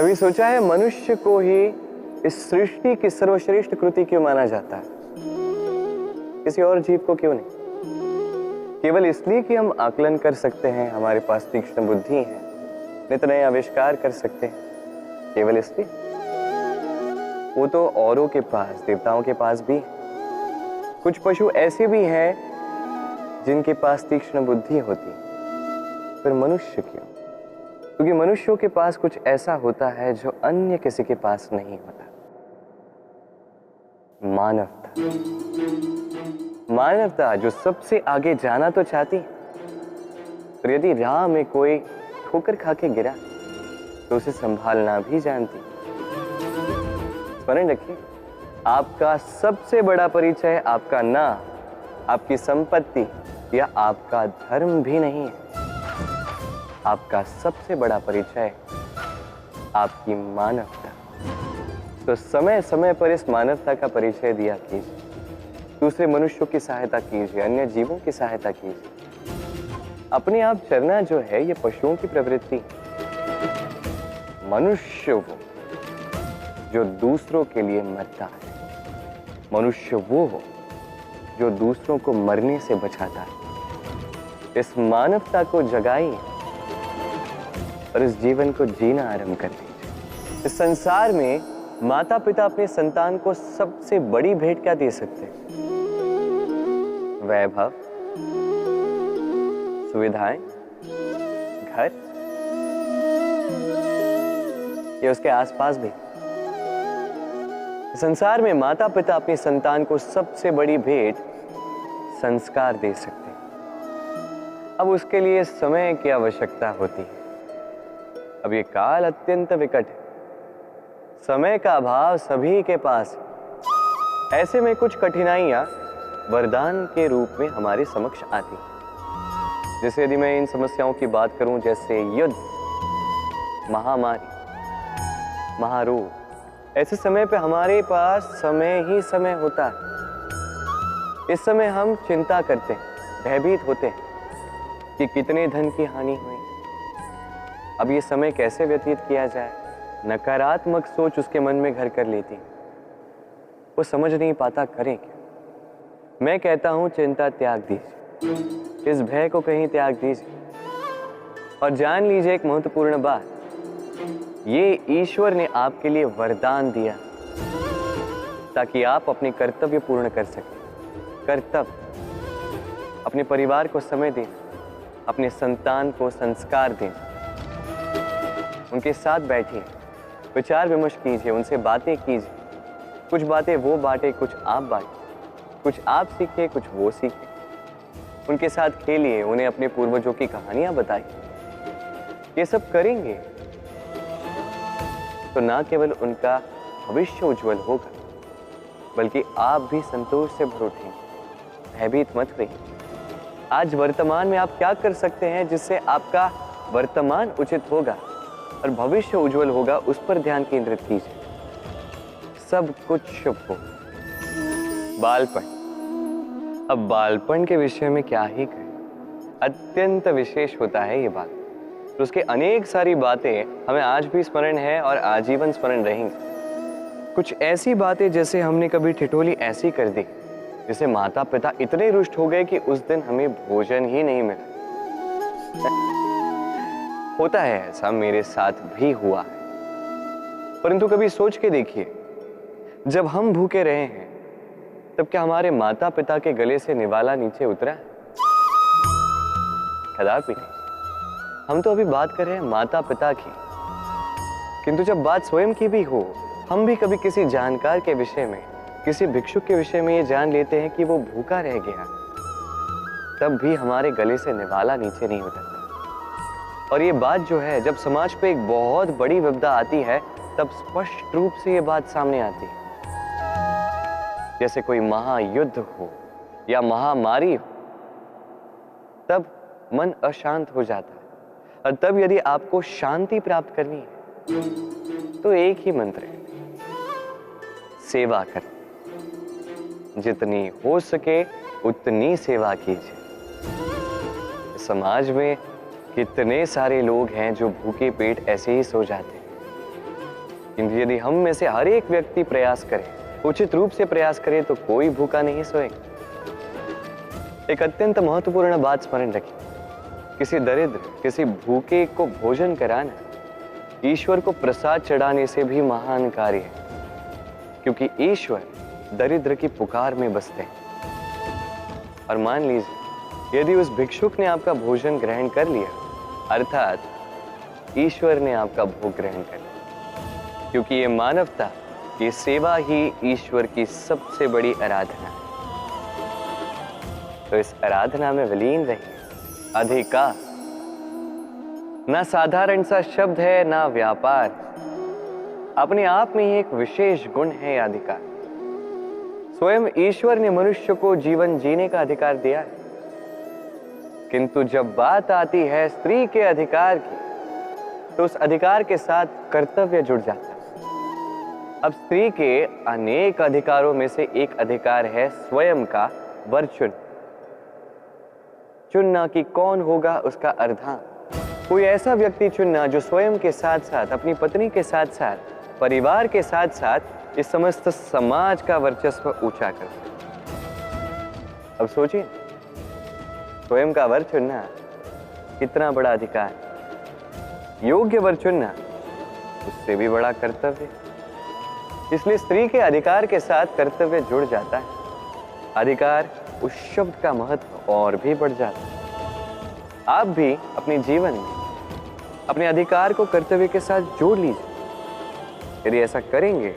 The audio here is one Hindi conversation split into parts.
कभी सोचा है मनुष्य को ही इस सृष्टि की सर्वश्रेष्ठ कृति क्यों माना जाता है? किसी और जीव को क्यों नहीं? केवल इसलिए कि हम आकलन कर सकते हैं, हमारे पास तीक्ष्ण बुद्धि है, नित नए आविष्कार कर सकते हैं, केवल इसलिए? वो तो औरों के पास, देवताओं के पास भी है। कुछ पशु ऐसे भी हैं जिनके पास तीक्ष्ण बुद्धि होती, फिर मनुष्य क्यों? क्योंकि मनुष्यों के पास कुछ ऐसा होता है जो अन्य किसी के पास नहीं होता। मानवता। मानवता जो सबसे आगे जाना तो चाहती, पर यदि राह में कोई ठोकर खा के गिरा तो उसे संभालना भी जानती। स्मरण रखिए, आपका सबसे बड़ा परिचय आपका नाम, आपकी संपत्ति या आपका धर्म भी नहीं है। आपका सबसे बड़ा परिचय आपकी मानवता। तो समय समय पर इस मानवता का परिचय दिया कीजिए, दूसरे मनुष्यों की सहायता कीजिए, अन्य जीवों की सहायता कीजिए। अपने आप चरना जो है ये पशुओं की प्रवृत्ति। मनुष्य वो जो दूसरों के लिए मरता है, मनुष्य वो हो जो दूसरों को मरने से बचाता है। इस मानवता को जगाइए और इस जीवन को जीना आरंभ कर दीजिए। इस संसार में माता पिता अपने संतान को सबसे बड़ी भेंट क्या दे सकते हैं? वैभव, सुविधाएं, घर, या उसके आसपास भी। संसार में माता पिता अपने संतान को सबसे बड़ी भेंट संस्कार दे सकते हैं। अब उसके लिए समय की आवश्यकता होती है। अब ये काल अत्यंत विकट है, समय का अभाव सभी के पास है। ऐसे में कुछ कठिनाइयां वरदान के रूप में हमारे समक्ष आती हैं। जैसे यदि मैं इन समस्याओं की बात करूं, जैसे युद्ध, महामारी, महारोग, ऐसे समय पे हमारे पास समय ही समय होता है। इस समय हम चिंता करते हैं, भयभीत होते हैं कि कितने धन की हानि हुई। अब ये समय कैसे व्यतीत किया जाए? नकारात्मक सोच उसके मन में घर कर लेती, वो समझ नहीं पाता करें क्या। मैं कहता हूं चिंता त्याग दीजिए, इस भय को कहीं त्याग दीजिए और जान लीजिए एक महत्वपूर्ण बात, ये ईश्वर ने आपके लिए वरदान दिया ताकि आप अपने कर्तव्य पूर्ण कर सकें। कर्तव्य, अपने परिवार को समय दें, अपने संतान को संस्कार दें, उनके साथ बैठिए, विचार विमर्श कीजिए, उनसे बातें कीजिए। कुछ बातें वो बांटे, कुछ आप बांटे, कुछ आप सीखे, कुछ वो सीखे। उनके साथ खेलिए, उन्हें अपने पूर्वजों की कहानियां बताइए। ये सब करेंगे तो ना केवल उनका भविष्य उज्जवल होगा, बल्कि आप भी संतोष से भर उठेंगे। भयभीत मत रहिए। आज वर्तमान में आप क्या कर सकते हैं जिससे आपका वर्तमान उचित होगा और भविष्य उज्जवल होगा, उस पर ध्यान केंद्रित कीजिए। सब कुछ शुभ हो। बालपन, अब बालपन के विषय में क्या ही कहें, अत्यंत विशेष होता है ये बात। तो उसके अनेक सारी बातें हमें आज भी स्मरण है और आजीवन स्मरण रहेंगी। कुछ ऐसी बातें जैसे हमने कभी ठिठोली ऐसी कर दी जिसे माता पिता इतने रुष्ट हो गए कि उस दिन हमें भोजन ही नहीं मिला। होता है ऐसा, मेरे साथ भी हुआ है। परंतु कभी सोच के देखिए, जब हम भूखे रहे हैं तब क्या हमारे माता पिता के गले से निवाला नीचे उतरा? कदापि नहीं। हम तो अभी बात कर रहे हैं माता पिता की, किंतु जब बात स्वयं की भी हो, हम भी कभी किसी जानकार के विषय में, किसी भिक्षुक के विषय में ये जान लेते हैं कि वो भूखा रह गया, तब भी हमारे गले से निवाला नीचे नहीं उतरता। और ये बात जो है, जब समाज पे एक बहुत बड़ी विपदा आती है तब स्पष्ट रूप से ये बात सामने आती है। जैसे कोई महायुद्ध हो या महामारी हो, तब मन अशांत हो जाता है। और तब यदि आपको शांति प्राप्त करनी है तो एक ही मंत्र है, सेवा करें। जितनी हो सके उतनी सेवा कीजिए। समाज में कितने सारे लोग हैं जो भूखे पेट ऐसे ही सो जाते हैं, किंतु यदि हम में से हर एक व्यक्ति प्रयास करे, उचित रूप से प्रयास करे, तो कोई भूखा नहीं सोएगा। एक अत्यंत महत्वपूर्ण बात स्मरण रखें, किसी दरिद्र, किसी भूखे को भोजन कराना ईश्वर को प्रसाद चढ़ाने से भी महान कार्य है, क्योंकि ईश्वर दरिद्र की पुकार में बसते हैं। और मान लीजिए यदि उस भिक्षुक ने आपका भोजन ग्रहण कर लिया, अर्थात ईश्वर ने आपका भोग ग्रहण कर लिया, क्योंकि ये मानवता, ये सेवा ही ईश्वर की सबसे बड़ी आराधना है। तो इस आराधना में विलीन रहिए। अधिकार ना साधारण सा शब्द है, ना व्यापार, अपने आप में ही एक विशेष गुण है। यह अधिकार स्वयं ईश्वर ने मनुष्य को जीवन जीने का अधिकार दिया है, किंतु जब बात आती है स्त्री के अधिकार की, तो उस अधिकार के साथ कर्तव्य जुड़ जाता है। अब स्त्री के अनेक अधिकारों में से एक अधिकार है स्वयं का वर चुनना कि कौन होगा उसका अर्धांग। कोई ऐसा व्यक्ति चुनना जो स्वयं के साथ साथ, अपनी पत्नी के साथ साथ, परिवार के साथ साथ इस समस्त समाज का वर्चस्व ऊंचा कर सके। अब सोचिए, स्वयं का वर चुनना कितना बड़ा अधिकार, योग्य वर चुनना उससे भी बड़ा कर्तव्य। इसलिए स्त्री के अधिकार के साथ कर्तव्य जुड़ जाता है। अधिकार, उस शब्द का महत्व और भी बढ़ जाता है। आप भी अपने जीवन में अपने अधिकार को कर्तव्य के साथ जोड़ लीजिए। यदि ऐसा करेंगे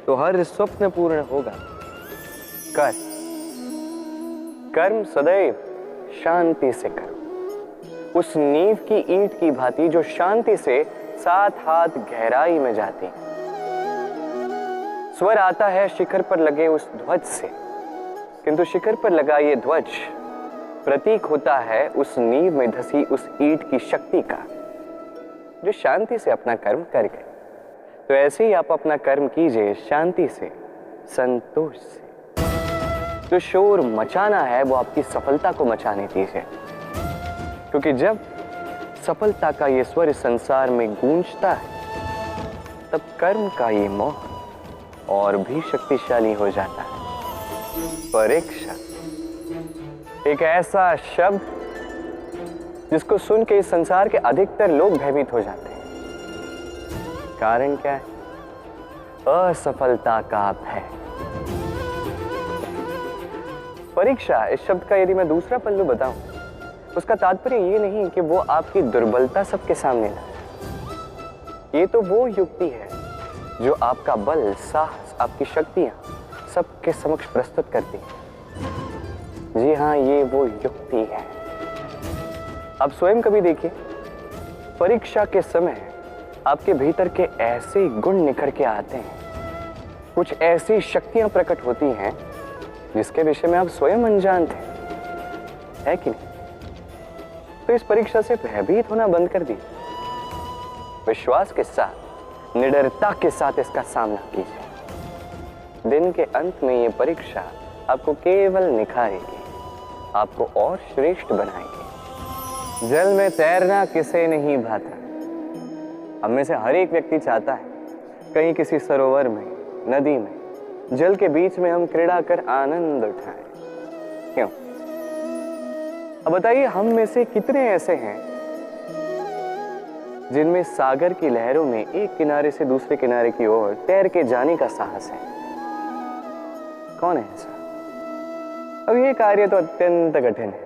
तो हर स्वप्न पूर्ण होगा। कर्म सदैव शांति से करो, उस नींव की ईंट की भांति जो शांति से 7 हाथ गहराई में जाती है। स्वर आता है शिखर पर लगे उस ध्वज से, किंतु शिखर पर लगा ये ध्वज प्रतीक होता है उस नींव में धसी उस ईंट की शक्ति का, जो शांति से अपना कर्म कर गए। तो ऐसे ही आप अपना कर्म कीजिए शांति से, संतोष से। जो शोर मचाना है वो आपकी सफलता को मचाने दीजिए, क्योंकि जब सफलता का ये स्वर संसार में गूंजता है, तब कर्म का ये मोह और भी शक्तिशाली हो जाता है। परीक्षा एक ऐसा शब्द जिसको सुन के इस संसार के अधिकतर लोग भयभीत हो जाते हैं। कारण क्या है? असफलता का भय। परीक्षा इस शब्द का यदि मैं दूसरा पहलू बताऊं, उसका तात्पर्य ये नहीं कि वो आपकी दुर्बलता सबके सामने लाए। ये तो वो युक्ति है जो आपका बल, साहस, आपकी शक्तियां सबके समक्ष प्रस्तुत करती है। जी हाँ, ये वो युक्ति है। अब स्वयं कभी देखिए, परीक्षा के समय आपके भीतर के ऐसे गुण निखर के आते हैं, कुछ ऐसी शक्तियां प्रकट होती हैं जिसके विषय में आप स्वयं अनजान थे, है कि नहीं? तो इस परीक्षा से भयभीत होना बंद कर दीजिए। विश्वास के साथ, निडरता के साथ इसका सामना कीजिए। दिन के अंत में ये परीक्षा आपको केवल निखारेगी, आपको और श्रेष्ठ बनाएगी। जल में तैरना किसे नहीं भाता। हम में से हर एक व्यक्ति चाहता है कहीं किसी सरोवर में, नदी में, जल के बीच में हम क्रीड़ा कर आनंद उठाएं। क्यों? अब बताइए, हम में से कितने ऐसे हैं जिनमें सागर की लहरों में एक किनारे से दूसरे किनारे की ओर तैर के जाने का साहस है? कौन है ऐसा? अब ये कार्य तो अत्यंत कठिन है।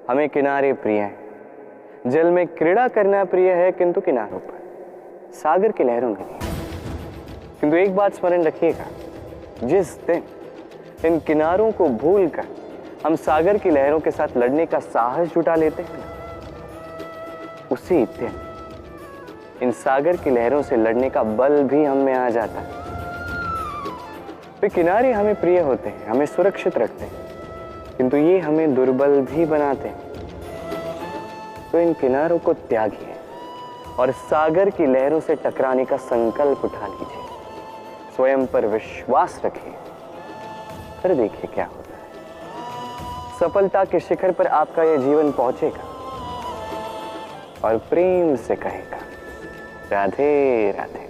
हमें किनारे प्रिय हैं, जल में क्रीड़ा करना प्रिय है, किंतु किनारों पर, सागर की लहरों में नहीं। किंतु एक बात स्मरण रखिएगा, जिस दिन इन किनारों को भूलकर हम सागर की लहरों के साथ लड़ने का साहस जुटा लेते हैं, उसी दिन इन सागर की लहरों से लड़ने का बल भी हम में आ जाता है। वे किनारे हमें प्रिय होते हैं, हमें सुरक्षित रखते हैं, किंतु ये हमें दुर्बल भी बनाते हैं। तो इन किनारों को त्यागिए और सागर की लहरों से टकराने का संकल्प उठा लीजिए। स्वयं पर विश्वास रखिए, फिर देखिए क्या होता है। सफलता के शिखर पर आपका यह जीवन पहुंचेगा और प्रेम से कहेगा, राधे राधे।